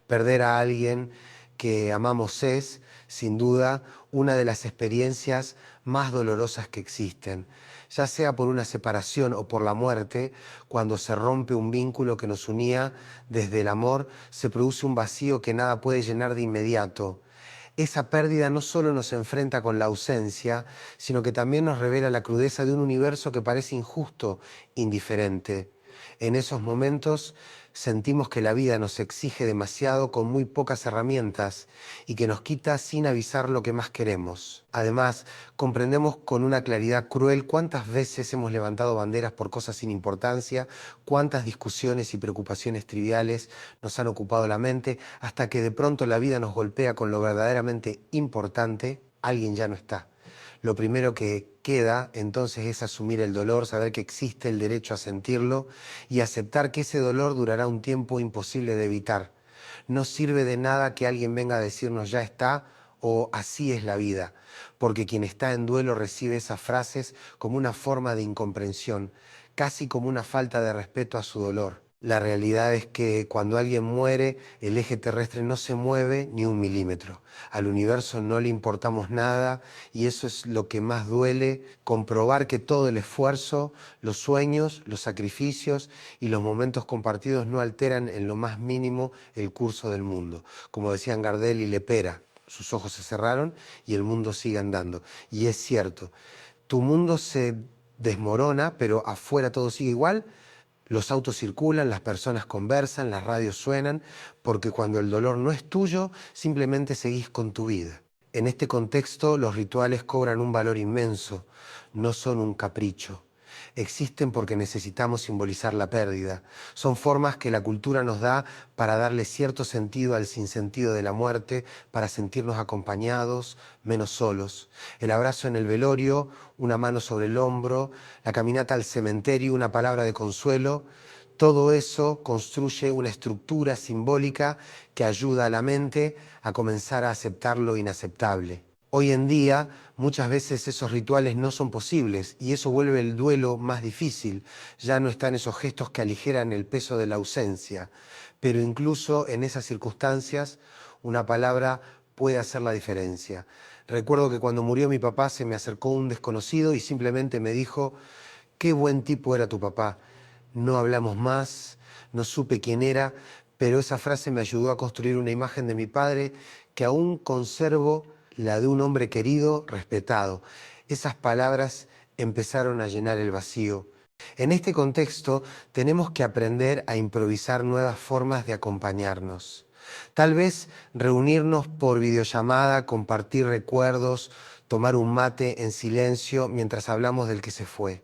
Perder a alguien que amamos es, sin duda, una de las experiencias más dolorosas que existen, ya sea por una separación o por la muerte. Cuando se rompe un vínculo que nos unía desde el amor, se produce un vacío que nada puede llenar de inmediato. Esa pérdida no solo nos enfrenta con la ausencia, sino que también nos revela la crudeza de un universo que parece injusto, indiferente. En esos momentos sentimos que la vida nos exige demasiado con muy pocas herramientas y que nos quita sin avisar lo que más queremos. Además, comprendemos con una claridad cruel cuántas veces hemos levantado banderas por cosas sin importancia, cuántas discusiones y preocupaciones triviales nos han ocupado la mente, hasta que de pronto la vida nos golpea con lo verdaderamente importante. Alguien ya no está. Lo primero que queda entonces es asumir el dolor, saber que existe el derecho a sentirlo y aceptar que ese dolor durará un tiempo imposible de evitar. No sirve de nada que alguien venga a decirnos ya está o así es la vida, porque quien está en duelo recibe esas frases como una forma de incomprensión, casi como una falta de respeto a su dolor. La realidad es que cuando alguien muere, el eje terrestre no se mueve ni un milímetro. Al universo no le importamos nada y eso es lo que más duele, comprobar que todo el esfuerzo, los sueños, los sacrificios y los momentos compartidos no alteran en lo más mínimo el curso del mundo. Como decían Gardel y Lepera, sus ojos se cerraron y el mundo sigue andando. Y es cierto, tu mundo se desmorona, pero afuera todo sigue igual. Los autos circulan, las personas conversan, las radios suenan, porque cuando el dolor no es tuyo, simplemente seguís con tu vida. En este contexto, los rituales cobran un valor inmenso, no son un capricho. Existen porque necesitamos simbolizar la pérdida. Son formas que la cultura nos da para darle cierto sentido al sinsentido de la muerte, para sentirnos acompañados, menos solos. El abrazo en el velorio, una mano sobre el hombro, la caminata al cementerio, una palabra de consuelo. Todo eso construye una estructura simbólica que ayuda a la mente a comenzar a aceptar lo inaceptable. Hoy en día, muchas veces esos rituales no son posibles y eso vuelve el duelo más difícil. Ya no están esos gestos que aligeran el peso de la ausencia. Pero incluso en esas circunstancias, una palabra puede hacer la diferencia. Recuerdo que cuando murió mi papá se me acercó un desconocido y simplemente me dijo: qué buen tipo era tu papá. No hablamos más, no supe quién era, pero esa frase me ayudó a construir una imagen de mi padre que aún conservo, la de un hombre querido, respetado. Esas palabras empezaron a llenar el vacío. En este contexto, tenemos que aprender a improvisar nuevas formas de acompañarnos. Tal vez reunirnos por videollamada, compartir recuerdos, tomar un mate en silencio mientras hablamos del que se fue.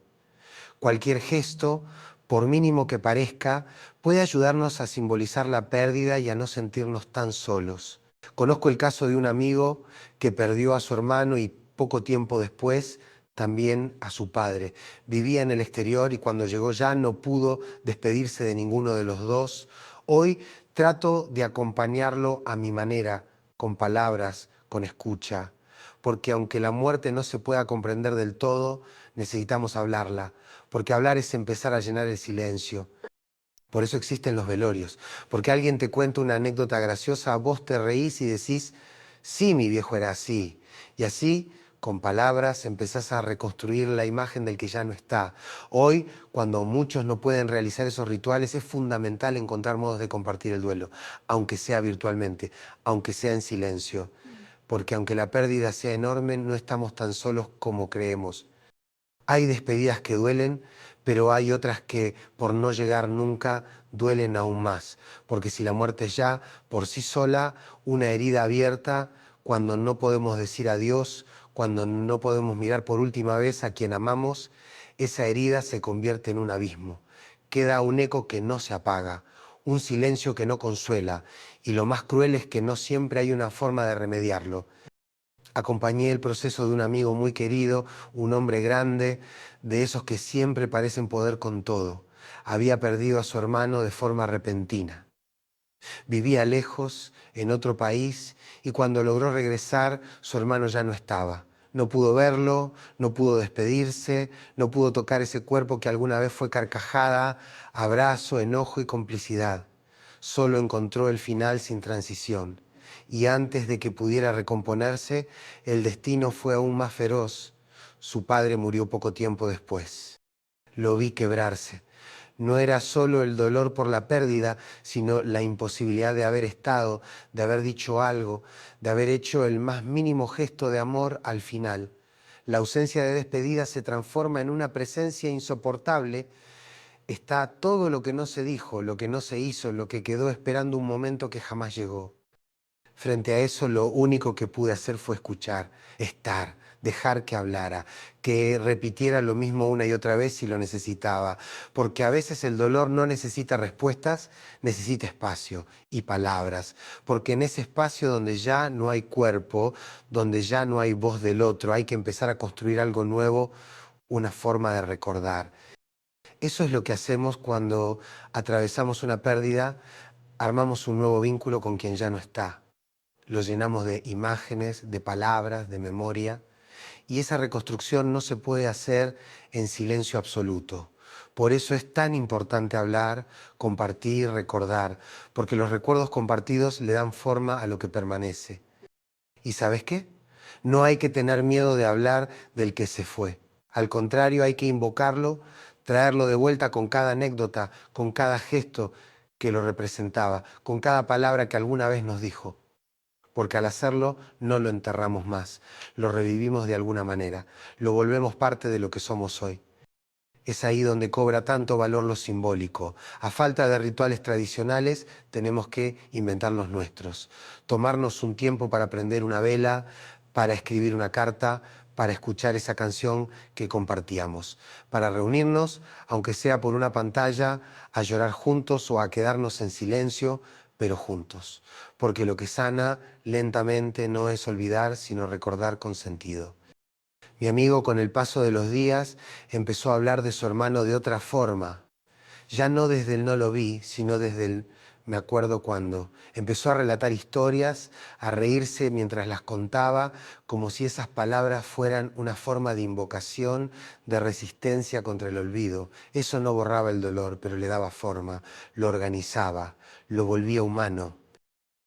Cualquier gesto, por mínimo que parezca, puede ayudarnos a simbolizar la pérdida y a no sentirnos tan solos. Conozco el caso de un amigo que perdió a su hermano y poco tiempo después también a su padre. Vivía en el exterior y cuando llegó ya no pudo despedirse de ninguno de los dos. Hoy trato de acompañarlo a mi manera, con palabras, con escucha, porque aunque la muerte no se pueda comprender del todo, necesitamos hablarla, porque hablar es empezar a llenar el silencio. Por eso existen los velorios, porque alguien te cuenta una anécdota graciosa, vos te reís y decís: sí, mi viejo era así. Y así, con palabras, empezás a reconstruir la imagen del que ya no está. Hoy, cuando muchos no pueden realizar esos rituales, es fundamental encontrar modos de compartir el duelo, aunque sea virtualmente, aunque sea en silencio, porque aunque la pérdida sea enorme, no estamos tan solos como creemos. Hay despedidas que duelen, pero hay otras que, por no llegar nunca, duelen aún más. Porque si la muerte es ya, por sí sola, una herida abierta, cuando no podemos decir adiós, cuando no podemos mirar por última vez a quien amamos, esa herida se convierte en un abismo. Queda un eco que no se apaga, un silencio que no consuela, y lo más cruel es que no siempre hay una forma de remediarlo. Acompañé el proceso de un amigo muy querido, un hombre grande, de esos que siempre parecen poder con todo. Había perdido a su hermano de forma repentina. Vivía lejos, en otro país, y cuando logró regresar, su hermano ya no estaba. No pudo verlo, no pudo despedirse, no pudo tocar ese cuerpo que alguna vez fue carcajada, abrazo, enojo y complicidad. solo encontró el final sin transición. Y antes de que pudiera recomponerse, el destino fue aún más feroz. Su padre murió poco tiempo después. Lo vi quebrarse. No era solo el dolor por la pérdida, sino la imposibilidad de haber estado, de haber dicho algo, de haber hecho el más mínimo gesto de amor al final. La ausencia de despedida se transforma en una presencia insoportable. Está todo lo que no se dijo, lo que no se hizo, lo que quedó esperando un momento que jamás llegó. Frente a eso, lo único que pude hacer fue escuchar, estar, dejar que hablara, que repitiera lo mismo una y otra vez si lo necesitaba. Porque a veces el dolor no necesita respuestas, necesita espacio y palabras. Porque en ese espacio donde ya no hay cuerpo, donde ya no hay voz del otro, hay que empezar a construir algo nuevo, una forma de recordar. Eso es lo que hacemos cuando atravesamos una pérdida, armamos un nuevo vínculo con quien ya no está. Lo llenamos de imágenes, de palabras, de memoria, y esa reconstrucción no se puede hacer en silencio absoluto. Por eso es tan importante hablar, compartir, recordar, porque los recuerdos compartidos le dan forma a lo que permanece. ¿Y sabes qué? No hay que tener miedo de hablar del que se fue. Al contrario, hay que invocarlo, traerlo de vuelta con cada anécdota, con cada gesto que lo representaba, con cada palabra que alguna vez nos dijo. Porque al hacerlo no lo enterramos más, lo revivimos de alguna manera, lo volvemos parte de lo que somos hoy. Es ahí donde cobra tanto valor lo simbólico. A falta de rituales tradicionales, tenemos que inventar los nuestros. Tomarnos un tiempo para prender una vela, para escribir una carta, para escuchar esa canción que compartíamos. Para reunirnos, aunque sea por una pantalla, a llorar juntos o a quedarnos en silencio, pero juntos. Porque lo que sana lentamente no es olvidar, sino recordar con sentido. Mi amigo, con el paso de los días, empezó a hablar de su hermano de otra forma. Ya no desde el no lo vi, sino desde el me acuerdo cuando. Empezó a relatar historias, a reírse mientras las contaba, como si esas palabras fueran una forma de invocación, de resistencia contra el olvido. Eso no borraba el dolor, pero le daba forma, lo organizaba, lo volvía humano.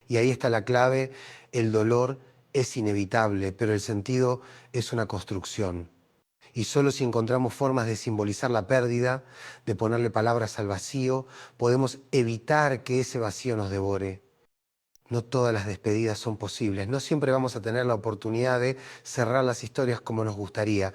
Y ahí está la clave: el dolor es inevitable, pero el sentido es una construcción. Y solo si encontramos formas de simbolizar la pérdida, de ponerle palabras al vacío, podemos evitar que ese vacío nos devore. No todas las despedidas son posibles, no siempre vamos a tener la oportunidad de cerrar las historias como nos gustaría,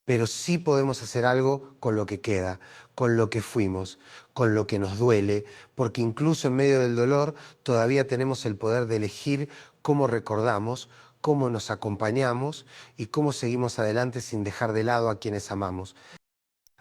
pero sí podemos hacer algo con lo que queda, con lo que fuimos, con lo que nos duele, porque incluso en medio del dolor todavía tenemos el poder de elegir cómo recordamos, cómo nos acompañamos y cómo seguimos adelante sin dejar de lado a quienes amamos.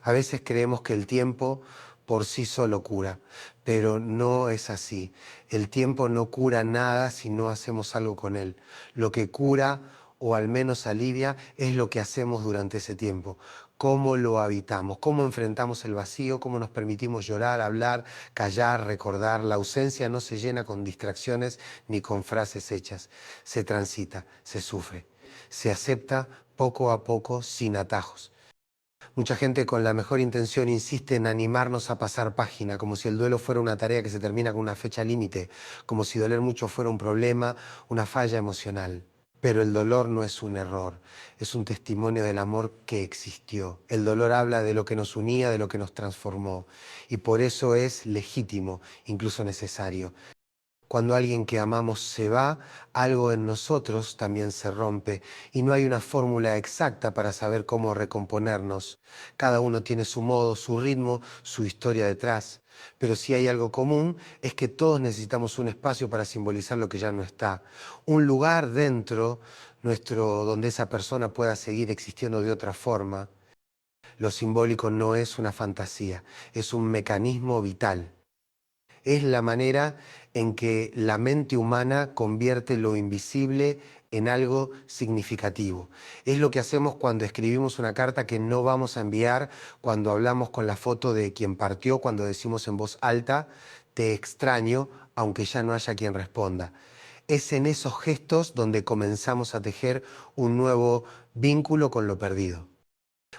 A veces creemos que el tiempo por sí solo cura, pero no es así. El tiempo no cura nada si no hacemos algo con él. Lo que cura, o al menos alivia, es lo que hacemos durante ese tiempo. Cómo lo habitamos, cómo enfrentamos el vacío, cómo nos permitimos llorar, hablar, callar, recordar. La ausencia no se llena con distracciones ni con frases hechas. Se transita, se sufre, se acepta poco a poco, sin atajos. Mucha gente con la mejor intención insiste en animarnos a pasar página, como si el duelo fuera una tarea que se termina con una fecha límite, como si doler mucho fuera un problema, una falla emocional. Pero el dolor no es un error, es un testimonio del amor que existió. El dolor habla de lo que nos unía, de lo que nos transformó, y por eso es legítimo, incluso necesario. Cuando alguien que amamos se va, algo en nosotros también se rompe y no hay una fórmula exacta para saber cómo recomponernos. Cada uno tiene su modo, su ritmo, su historia detrás. Pero si hay algo común, es que todos necesitamos un espacio para simbolizar lo que ya no está. Un lugar dentro nuestro donde esa persona pueda seguir existiendo de otra forma. Lo simbólico no es una fantasía, es un mecanismo vital. Es la manera en que la mente humana convierte lo invisible en algo significativo. Es lo que hacemos cuando escribimos una carta que no vamos a enviar, cuando hablamos con la foto de quien partió, cuando decimos en voz alta, te extraño, aunque ya no haya quien responda. Es en esos gestos donde comenzamos a tejer un nuevo vínculo con lo perdido.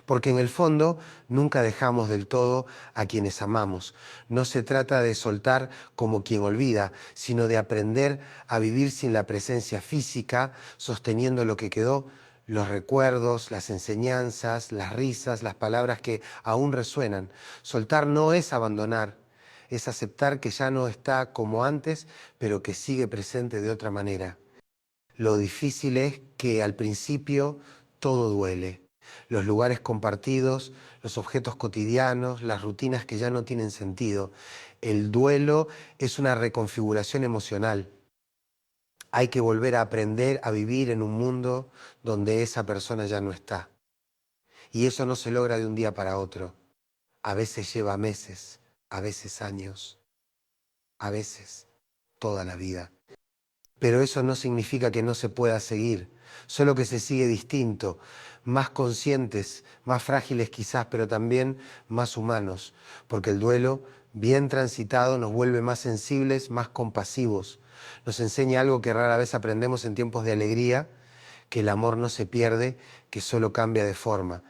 Porque en el fondo nunca dejamos del todo a quienes amamos. No se trata de soltar como quien olvida, sino de aprender a vivir sin la presencia física, sosteniendo lo que quedó, los recuerdos, las enseñanzas, las risas, las palabras que aún resuenan. Soltar no es abandonar, es aceptar que ya no está como antes, pero que sigue presente de otra manera. Lo difícil es que al principio todo duele. Los lugares compartidos, los objetos cotidianos, las rutinas que ya no tienen sentido. El duelo es una reconfiguración emocional. Hay que volver a aprender a vivir en un mundo donde esa persona ya no está. Y eso no se logra de un día para otro. A veces lleva meses, a veces años, a veces toda la vida. Pero eso no significa que no se pueda seguir, solo que se sigue distinto, más conscientes, más frágiles quizás, pero también más humanos, porque el duelo, bien transitado, nos vuelve más sensibles, más compasivos, nos enseña algo que rara vez aprendemos en tiempos de alegría, que el amor no se pierde, que solo cambia de forma.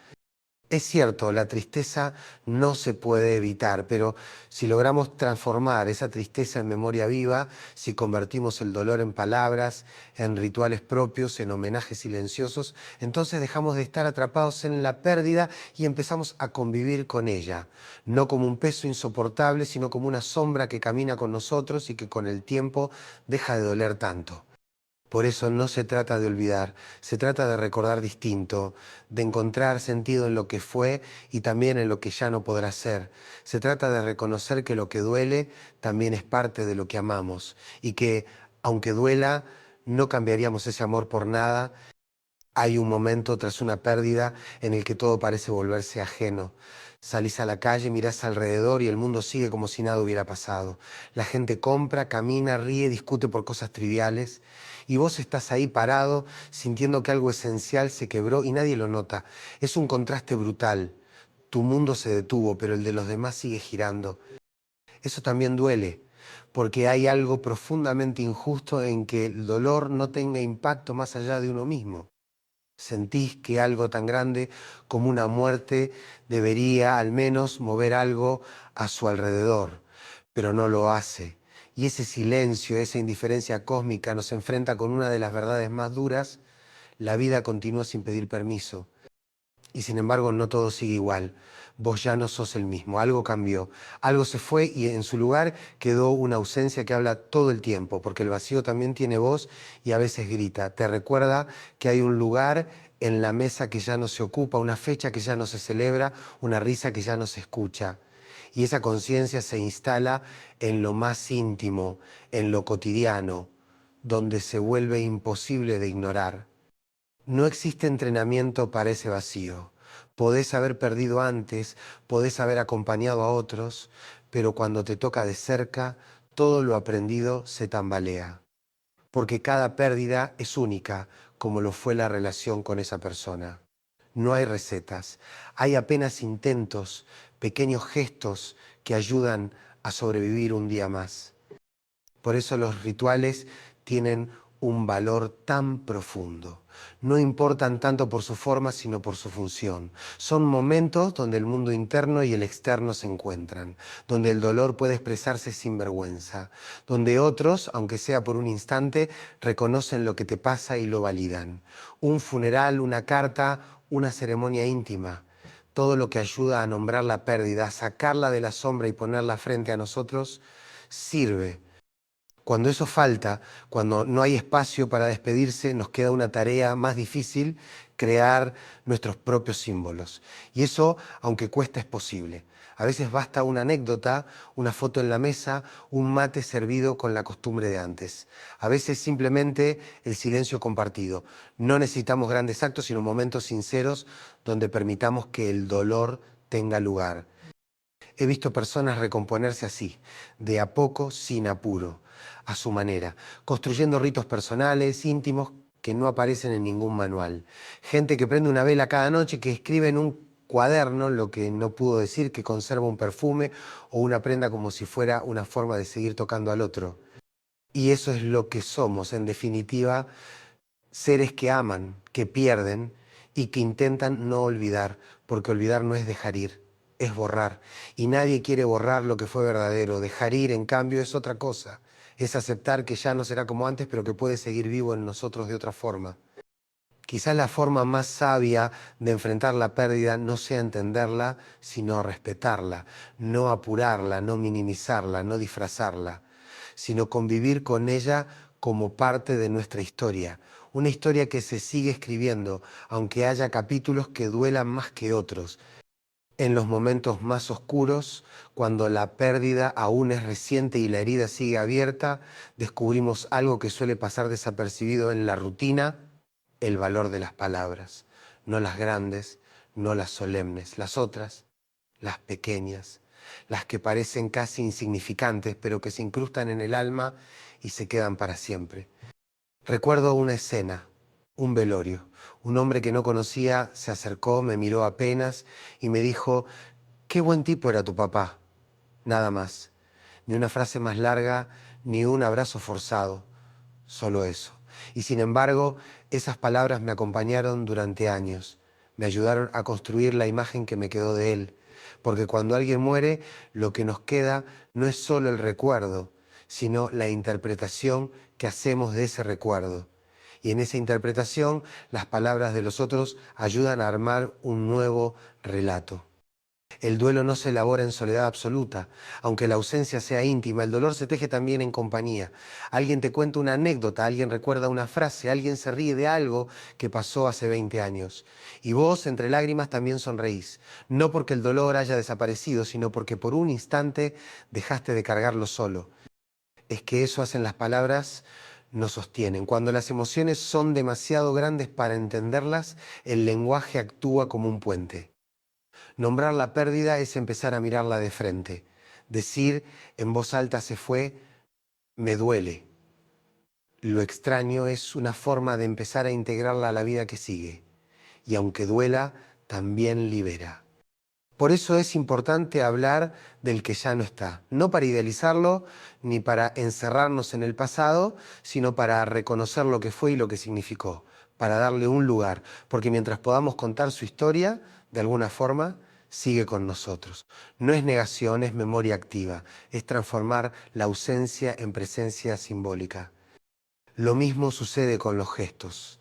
Es cierto, la tristeza no se puede evitar, pero si logramos transformar esa tristeza en memoria viva, si convertimos el dolor en palabras, en rituales propios, en homenajes silenciosos, entonces dejamos de estar atrapados en la pérdida y empezamos a convivir con ella, no como un peso insoportable, sino como una sombra que camina con nosotros y que con el tiempo deja de doler tanto. Por eso no se trata de olvidar, se trata de recordar distinto, de encontrar sentido en lo que fue y también en lo que ya no podrá ser. Se trata de reconocer que lo que duele también es parte de lo que amamos y que, aunque duela, no cambiaríamos ese amor por nada. Hay un momento tras una pérdida en el que todo parece volverse ajeno. Salís a la calle, mirás alrededor y el mundo sigue como si nada hubiera pasado. La gente compra, camina, ríe, discute por cosas triviales y vos estás ahí parado sintiendo que algo esencial se quebró y nadie lo nota. Es un contraste brutal. Tu mundo se detuvo, pero el de los demás sigue girando. Eso también duele, porque hay algo profundamente injusto en que el dolor no tenga impacto más allá de uno mismo. Sentís que algo tan grande como una muerte debería al menos mover algo a su alrededor, pero no lo hace. Y ese silencio, esa indiferencia cósmica nos enfrenta con una de las verdades más duras: la vida continúa sin pedir permiso. Y sin embargo no todo sigue igual. Vos ya no sos el mismo, algo cambió, algo se fue y en su lugar quedó una ausencia que habla todo el tiempo, porque el vacío también tiene voz y a veces grita. Te recuerda que hay un lugar en la mesa que ya no se ocupa, una fecha que ya no se celebra, una risa que ya no se escucha. Y esa conciencia se instala en lo más íntimo, en lo cotidiano, donde se vuelve imposible de ignorar. No existe entrenamiento para ese vacío. Podés haber perdido antes, podés haber acompañado a otros, pero cuando te toca de cerca, todo lo aprendido se tambalea. Porque cada pérdida es única, como lo fue la relación con esa persona. No hay recetas, hay apenas intentos, pequeños gestos que ayudan a sobrevivir un día más. Por eso los rituales tienen un valor tan profundo. No importan tanto por su forma, sino por su función. Son momentos donde el mundo interno y el externo se encuentran, donde el dolor puede expresarse sin vergüenza, donde otros, aunque sea por un instante, reconocen lo que te pasa y lo validan. Un funeral, una carta, una ceremonia íntima. Todo lo que ayuda a nombrar la pérdida, a sacarla de la sombra y ponerla frente a nosotros, sirve. Cuando eso falta, cuando no hay espacio para despedirse, nos queda una tarea más difícil: crear nuestros propios símbolos. Y eso, aunque cuesta, es posible. A veces basta una anécdota, una foto en la mesa, un mate servido con la costumbre de antes. A veces simplemente el silencio compartido. No necesitamos grandes actos, sino momentos sinceros donde permitamos que el dolor tenga lugar. He visto personas recomponerse así, de a poco, sin apuro, a su manera, construyendo ritos personales, íntimos, que no aparecen en ningún manual. Gente que prende una vela cada noche, que escribe en un cuaderno lo que no pudo decir, que conserva un perfume o una prenda como si fuera una forma de seguir tocando al otro. Y eso es lo que somos, en definitiva, seres que aman, que pierden y que intentan no olvidar, porque olvidar no es dejar ir, es borrar. Y nadie quiere borrar lo que fue verdadero. Dejar ir, en cambio, es otra cosa. Es aceptar que ya no será como antes, pero que puede seguir vivo en nosotros de otra forma. Quizás la forma más sabia de enfrentar la pérdida no sea entenderla, sino respetarla, no apurarla, no minimizarla, no disfrazarla, sino convivir con ella como parte de nuestra historia. Una historia que se sigue escribiendo, aunque haya capítulos que duelan más que otros. En los momentos más oscuros, cuando la pérdida aún es reciente y la herida sigue abierta, descubrimos algo que suele pasar desapercibido en la rutina: el valor de las palabras. No las grandes, no las solemnes, las otras, las pequeñas, las que parecen casi insignificantes, pero que se incrustan en el alma y se quedan para siempre. Recuerdo una escena, un velorio. Un hombre que no conocía se acercó, me miró apenas y me dijo: «Qué buen tipo era tu papá». Nada más. Ni una frase más larga, ni un abrazo forzado. Solo eso. Y sin embargo, esas palabras me acompañaron durante años. Me ayudaron a construir la imagen que me quedó de él. Porque cuando alguien muere, lo que nos queda no es solo el recuerdo, sino la interpretación que hacemos de ese recuerdo. Y en esa interpretación, las palabras de los otros ayudan a armar un nuevo relato. El duelo no se elabora en soledad absoluta. Aunque la ausencia sea íntima, el dolor se teje también en compañía. Alguien te cuenta una anécdota, alguien recuerda una frase, alguien se ríe de algo que pasó hace 20 años. Y vos, entre lágrimas, también sonreís. No porque el dolor haya desaparecido, sino porque por un instante dejaste de cargarlo solo. Es que eso hacen las palabras, nos sostienen. Cuando las emociones son demasiado grandes para entenderlas, el lenguaje actúa como un puente. Nombrar la pérdida es empezar a mirarla de frente. Decir en voz alta: «Se fue, me duele». Lo extraño es una forma de empezar a integrarla a la vida que sigue. Y aunque duela, también libera. Por eso es importante hablar del que ya no está. No para idealizarlo, ni para encerrarnos en el pasado, sino para reconocer lo que fue y lo que significó. Para darle un lugar. Porque mientras podamos contar su historia, de alguna forma, sigue con nosotros. No es negación, es memoria activa. Es transformar la ausencia en presencia simbólica. Lo mismo sucede con los gestos.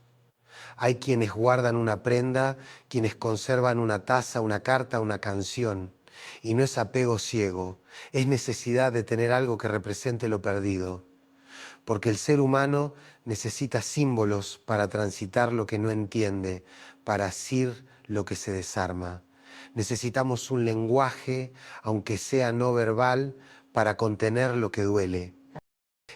Hay quienes guardan una prenda, quienes conservan una taza, una carta, una canción. Y no es apego ciego, es necesidad de tener algo que represente lo perdido. Porque el ser humano necesita símbolos para transitar lo que no entiende, para asir lo que se desarma. Necesitamos un lenguaje, aunque sea no verbal, para contener lo que duele.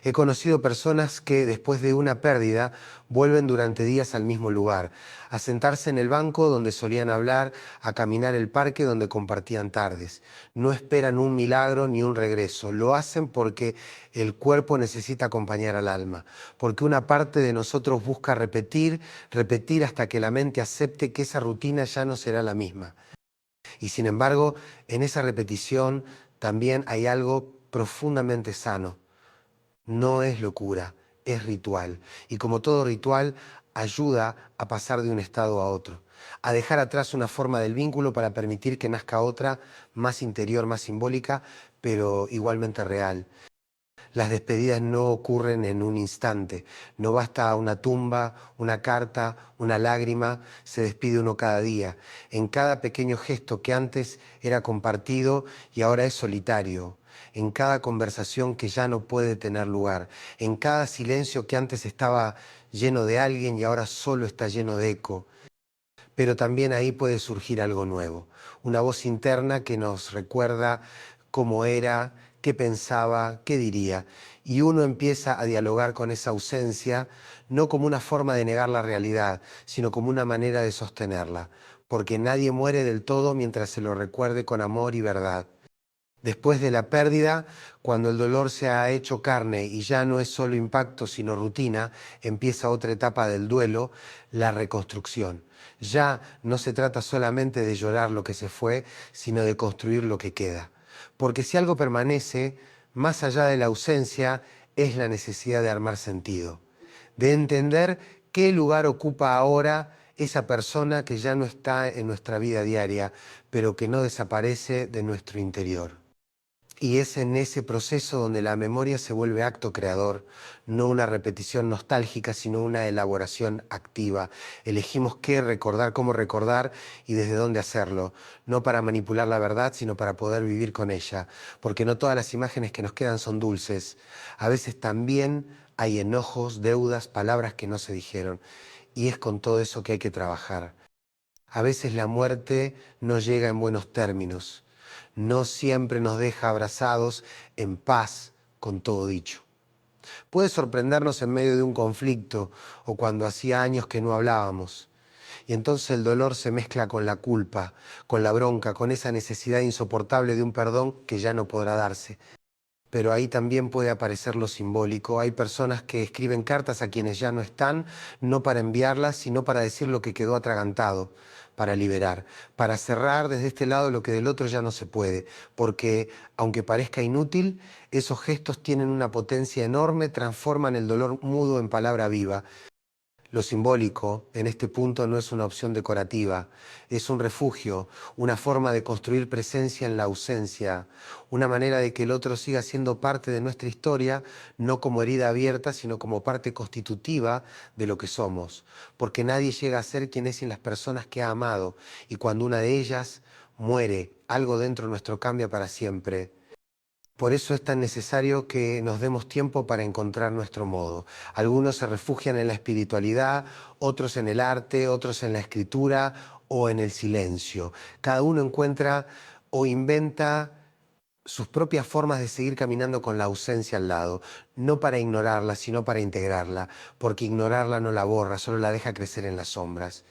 He conocido personas que después de una pérdida vuelven durante días al mismo lugar, a sentarse en el banco donde solían hablar, a caminar el parque donde compartían tardes. No esperan un milagro ni un regreso, lo hacen porque el cuerpo necesita acompañar al alma, porque una parte de nosotros busca repetir, repetir hasta que la mente acepte que esa rutina ya no será la misma. Y sin embargo, en esa repetición también hay algo profundamente sano. No es locura, es ritual. Y como todo ritual, ayuda a pasar de un estado a otro, a dejar atrás una forma del vínculo para permitir que nazca otra, más interior, más simbólica, pero igualmente real. Las despedidas no ocurren en un instante. No basta una tumba, una carta, una lágrima. Se despide uno cada día, en cada pequeño gesto que antes era compartido y ahora es solitario, en cada conversación que ya no puede tener lugar, en cada silencio que antes estaba lleno de alguien y ahora solo está lleno de eco. Pero también ahí puede surgir algo nuevo, una voz interna que nos recuerda cómo era, qué pensaba, qué diría. Y uno empieza a dialogar con esa ausencia, no como una forma de negar la realidad, sino como una manera de sostenerla, porque nadie muere del todo mientras se lo recuerde con amor y verdad. Después de la pérdida, cuando el dolor se ha hecho carne y ya no es solo impacto sino rutina, empieza otra etapa del duelo, la reconstrucción. Ya no se trata solamente de llorar lo que se fue, sino de construir lo que queda. Porque si algo permanece, más allá de la ausencia, es la necesidad de armar sentido, de entender qué lugar ocupa ahora esa persona que ya no está en nuestra vida diaria, pero que no desaparece de nuestro interior. Y es en ese proceso donde la memoria se vuelve acto creador, no una repetición nostálgica, sino una elaboración activa. Elegimos qué recordar, cómo recordar y desde dónde hacerlo, no para manipular la verdad, sino para poder vivir con ella, porque no todas las imágenes que nos quedan son dulces. A veces también hay enojos, deudas, palabras que no se dijeron, y es con todo eso que hay que trabajar. A veces la muerte no llega en buenos términos, no siempre nos deja abrazados en paz con todo dicho. Puede sorprendernos en medio de un conflicto o cuando hacía años que no hablábamos. Y entonces el dolor se mezcla con la culpa, con la bronca, con esa necesidad insoportable de un perdón que ya no podrá darse. Pero ahí también puede aparecer lo simbólico. Hay personas que escriben cartas a quienes ya no están, no para enviarlas, sino para decir lo que quedó atragantado, para liberar, para cerrar desde este lado lo que del otro ya no se puede. Porque, aunque parezca inútil, esos gestos tienen una potencia enorme, transforman el dolor mudo en palabra viva. Lo simbólico, en este punto, no es una opción decorativa, es un refugio, una forma de construir presencia en la ausencia, una manera de que el otro siga siendo parte de nuestra historia, no como herida abierta, sino como parte constitutiva de lo que somos. Porque nadie llega a ser quien es sin las personas que ha amado, y cuando una de ellas muere, algo dentro nuestro cambia para siempre. Por eso es tan necesario que nos demos tiempo para encontrar nuestro modo. Algunos se refugian en la espiritualidad, otros en el arte, otros en la escritura o en el silencio. Cada uno encuentra o inventa sus propias formas de seguir caminando con la ausencia al lado, no para ignorarla, sino para integrarla, porque ignorarla no la borra, solo la deja crecer en las sombras.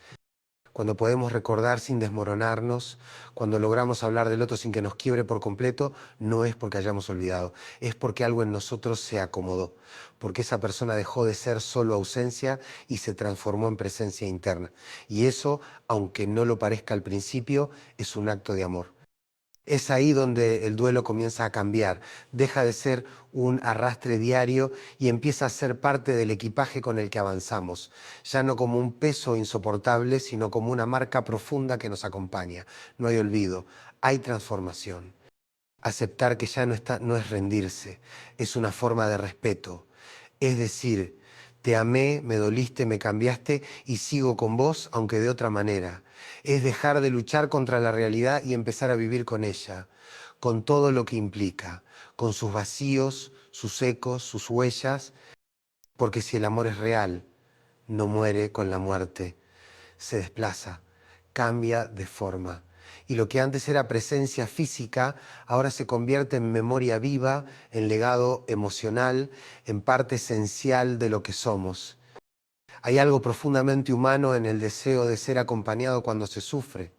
Cuando podemos recordar sin desmoronarnos, cuando logramos hablar del otro sin que nos quiebre por completo, no es porque hayamos olvidado, es porque algo en nosotros se acomodó, porque esa persona dejó de ser solo ausencia y se transformó en presencia interna. Y eso, aunque no lo parezca al principio, es un acto de amor. Es ahí donde el duelo comienza a cambiar, deja de ser un arrastre diario y empieza a ser parte del equipaje con el que avanzamos, ya no como un peso insoportable, sino como una marca profunda que nos acompaña. No hay olvido, hay transformación. Aceptar que ya no está, no es rendirse, es una forma de respeto. Es decir, te amé, me doliste, me cambiaste y sigo con vos, aunque de otra manera. Es dejar de luchar contra la realidad y empezar a vivir con ella, con todo lo que implica, con sus vacíos, sus ecos, sus huellas, porque si el amor es real, no muere con la muerte, se desplaza, cambia de forma. Y lo que antes era presencia física, ahora se convierte en memoria viva, en legado emocional, en parte esencial de lo que somos. Hay algo profundamente humano en el deseo de ser acompañado cuando se sufre.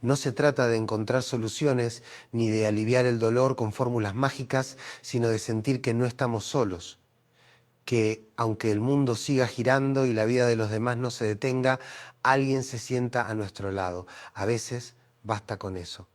No se trata de encontrar soluciones ni de aliviar el dolor con fórmulas mágicas, sino de sentir que no estamos solos, que aunque el mundo siga girando y la vida de los demás no se detenga, alguien se sienta a nuestro lado. A veces basta con eso.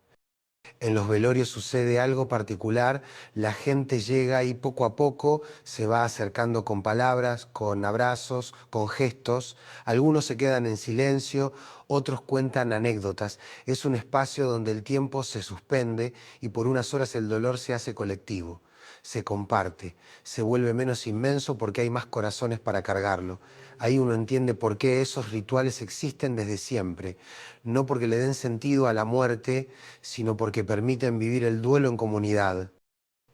En los velorios sucede algo particular, la gente llega y poco a poco se va acercando con palabras, con abrazos, con gestos. Algunos se quedan en silencio, otros cuentan anécdotas. Es un espacio donde el tiempo se suspende y por unas horas el dolor se hace colectivo, se comparte, se vuelve menos inmenso porque hay más corazones para cargarlo. Ahí uno entiende por qué esos rituales existen desde siempre, no porque le den sentido a la muerte, sino porque permiten vivir el duelo en comunidad.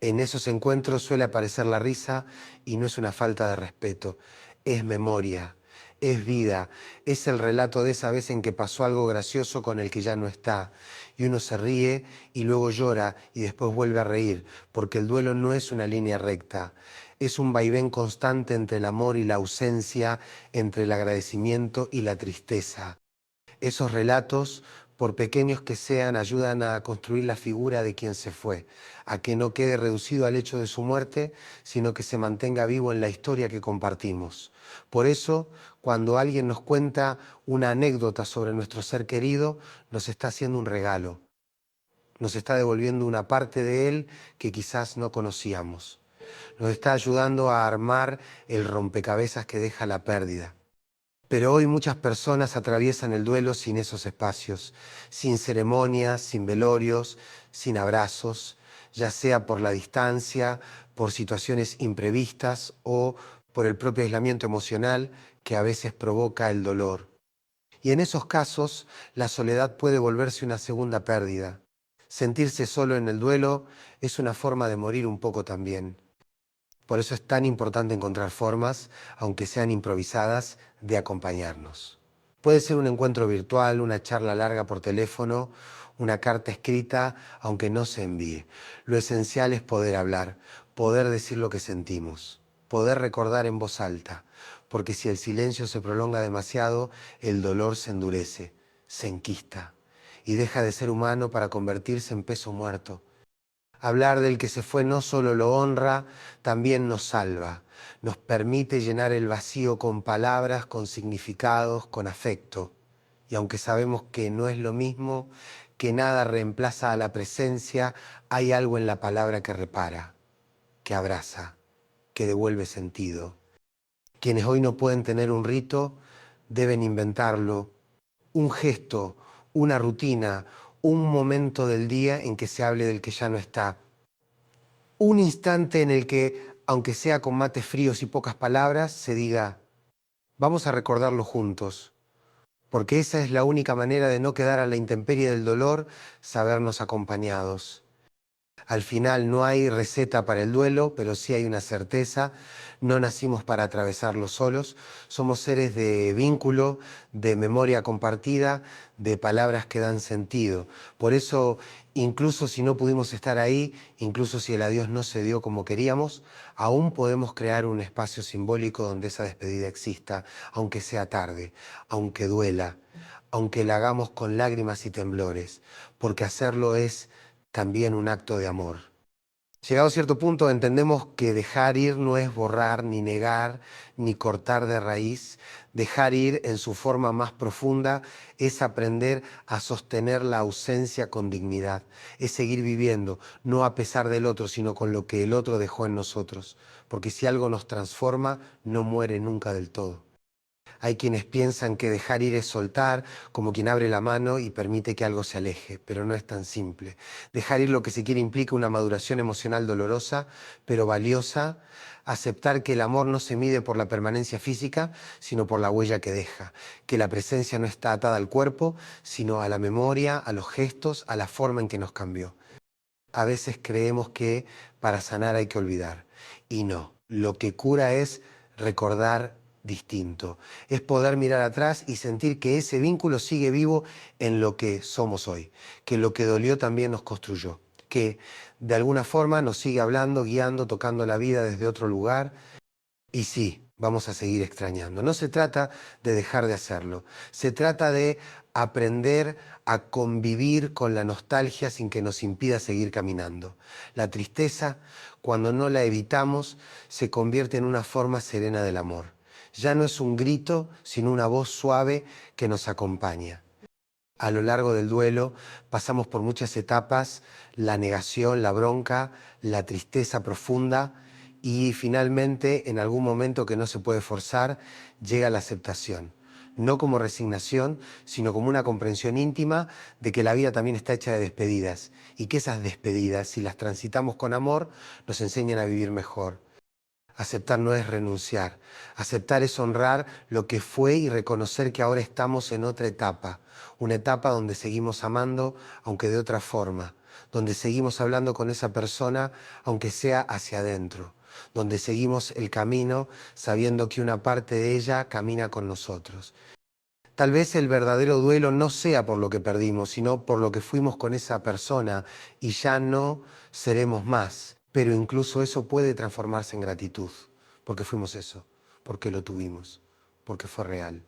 En esos encuentros suele aparecer la risa y no es una falta de respeto, es memoria, es vida, es el relato de esa vez en que pasó algo gracioso con el que ya no está. Y uno se ríe y luego llora y después vuelve a reír, porque el duelo no es una línea recta, es un vaivén constante entre el amor y la ausencia, entre el agradecimiento y la tristeza. Esos relatos, por pequeños que sean, ayudan a construir la figura de quien se fue, a que no quede reducido al hecho de su muerte, sino que se mantenga vivo en la historia que compartimos. Por eso, cuando alguien nos cuenta una anécdota sobre nuestro ser querido, nos está haciendo un regalo, nos está devolviendo una parte de él que quizás no conocíamos, nos está ayudando a armar el rompecabezas que deja la pérdida. Pero hoy muchas personas atraviesan el duelo sin esos espacios, sin ceremonias, sin velorios, sin abrazos, ya sea por la distancia, por situaciones imprevistas o por el propio aislamiento emocional que a veces provoca el dolor. Y en esos casos, la soledad puede volverse una segunda pérdida. Sentirse solo en el duelo es una forma de morir un poco también. Por eso es tan importante encontrar formas, aunque sean improvisadas, de acompañarnos. Puede ser un encuentro virtual, una charla larga por teléfono, una carta escrita, aunque no se envíe. Lo esencial es poder hablar, poder decir lo que sentimos, poder recordar en voz alta, porque si el silencio se prolonga demasiado, el dolor se endurece, se enquista y deja de ser humano para convertirse en peso muerto. Hablar del que se fue no solo lo honra, también nos salva, nos permite llenar el vacío con palabras, con significados, con afecto. Y aunque sabemos que no es lo mismo, que nada reemplaza a la presencia, hay algo en la palabra que repara, que abraza, que devuelve sentido. Quienes hoy no pueden tener un rito, deben inventarlo, un gesto, una rutina, un momento del día en que se hable del que ya no está. Un instante en el que, aunque sea con mates fríos y pocas palabras, se diga, vamos a recordarlo juntos, porque esa es la única manera de no quedar a la intemperie del dolor, sabernos acompañados. Al final no hay receta para el duelo, pero sí hay una certeza. No nacimos para atravesarlo solos. Somos seres de vínculo, de memoria compartida, de palabras que dan sentido. Por eso, incluso si no pudimos estar ahí, incluso si el adiós no se dio como queríamos, aún podemos crear un espacio simbólico donde esa despedida exista, aunque sea tarde, aunque duela, aunque la hagamos con lágrimas y temblores, porque hacerlo es también un acto de amor. Llegado a cierto punto entendemos que dejar ir no es borrar, ni negar, ni cortar de raíz. Dejar ir en su forma más profunda es aprender a sostener la ausencia con dignidad. Es seguir viviendo, no a pesar del otro, sino con lo que el otro dejó en nosotros. Porque si algo nos transforma, no muere nunca del todo. Hay quienes piensan que dejar ir es soltar, como quien abre la mano y permite que algo se aleje, pero no es tan simple. Dejar ir lo que se quiere implica una maduración emocional dolorosa, pero valiosa. Aceptar que el amor no se mide por la permanencia física, sino por la huella que deja. Que la presencia no está atada al cuerpo, sino a la memoria, a los gestos, a la forma en que nos cambió. A veces creemos que para sanar hay que olvidar. Y no, lo que cura es recordar distinto. Es poder mirar atrás y sentir que ese vínculo sigue vivo en lo que somos hoy. Que lo que dolió también nos construyó. Que de alguna forma nos sigue hablando, guiando, tocando la vida desde otro lugar. Y sí, vamos a seguir extrañando. No se trata de dejar de hacerlo. Se trata de aprender a convivir con la nostalgia sin que nos impida seguir caminando. La tristeza, cuando no la evitamos, se convierte en una forma serena del amor. Ya no es un grito, sino una voz suave que nos acompaña. A lo largo del duelo pasamos por muchas etapas, la negación, la bronca, la tristeza profunda y finalmente, en algún momento que no se puede forzar, llega la aceptación. No como resignación, sino como una comprensión íntima de que la vida también está hecha de despedidas y que esas despedidas, si las transitamos con amor, nos enseñan a vivir mejor. Aceptar no es renunciar. Aceptar es honrar lo que fue y reconocer que ahora estamos en otra etapa. Una etapa donde seguimos amando, aunque de otra forma. Donde seguimos hablando con esa persona, aunque sea hacia adentro. Donde seguimos el camino sabiendo que una parte de ella camina con nosotros. Tal vez el verdadero duelo no sea por lo que perdimos, sino por lo que fuimos con esa persona y ya no seremos más. Pero incluso eso puede transformarse en gratitud, porque fuimos eso, porque lo tuvimos, porque fue real.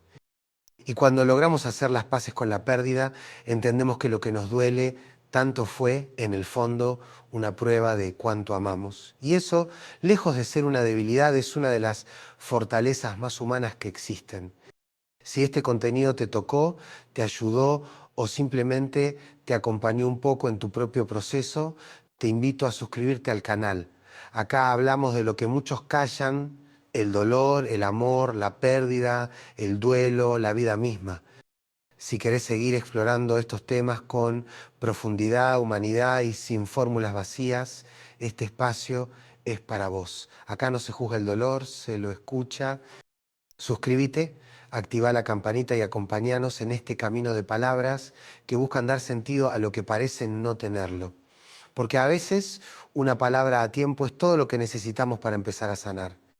Y cuando logramos hacer las paces con la pérdida, entendemos que lo que nos duele tanto fue, en el fondo, una prueba de cuánto amamos. Y eso, lejos de ser una debilidad, es una de las fortalezas más humanas que existen. Si este contenido te tocó, te ayudó o simplemente te acompañó un poco en tu propio proceso, te invito a suscribirte al canal. Acá hablamos de lo que muchos callan, el dolor, el amor, la pérdida, el duelo, la vida misma. Si querés seguir explorando estos temas con profundidad, humanidad y sin fórmulas vacías, este espacio es para vos. Acá no se juzga el dolor, se lo escucha. Suscríbete, activa la campanita y acompáñanos en este camino de palabras que buscan dar sentido a lo que parece no tenerlo. Porque a veces una palabra a tiempo es todo lo que necesitamos para empezar a sanar.